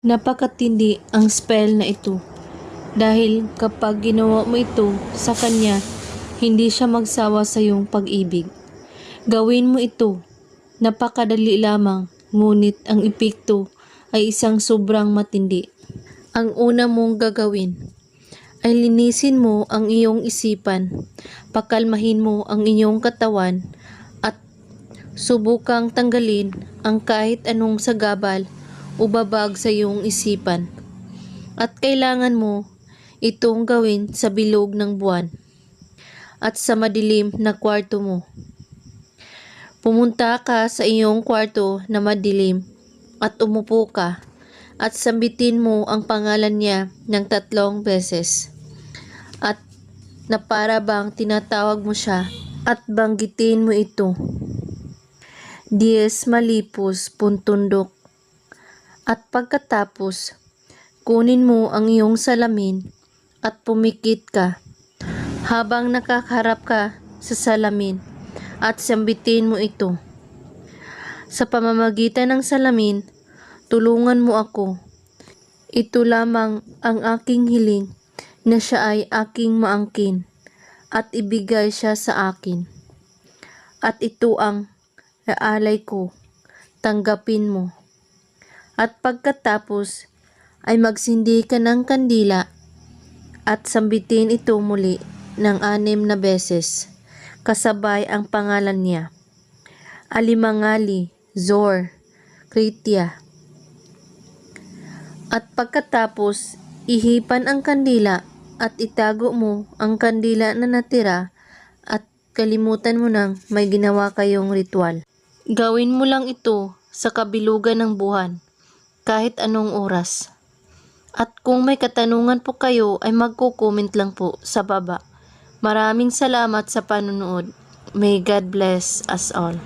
Napakatindi ang spell na ito dahil kapag ginawa mo ito sa kanya, hindi siya magsawa sa iyong pag-ibig. Gawin mo ito, napakadali lamang, ngunit ang epekto ay isang sobrang matindi. Ang una mong gagawin ay linisin mo ang iyong isipan, pakalmahin mo ang iyong katawan at subukang tanggalin ang kahit anong sagabal o babag sa iyong isipan. At kailangan mo itong gawin sa bilog ng buwan at sa madilim na kwarto mo. Pumunta ka sa iyong kwarto na madilim at umupo ka at sambitin mo ang pangalan niya ng 3 beses. At na para bang tinatawag mo siya at banggitin mo ito. Dies malipos puntundok. At pagkatapos, kunin mo ang iyong salamin at pumikit ka habang nakakaharap ka sa salamin at sambitin mo ito. Sa pamamagitan ng salamin, tulungan mo ako. Ito lamang ang aking hiling na siya ay aking maangkin at ibigay siya sa akin. At ito ang aalay ko, tanggapin mo. At pagkatapos ay magsindi ka ng kandila at sambitin ito muli ng 6 na beses, kasabay ang pangalan niya. Alimangali, Zor, Kritia. At pagkatapos, ihipan ang kandila at itago mo ang kandila na natira at kalimutan mo nang may ginawa kayong ritual. Gawin mo lang ito sa kabilugan ng buwan, kahit anong oras. At kung may katanungan po kayo ay magko-comment lang po sa baba. Maraming salamat sa panonood. May God bless us all.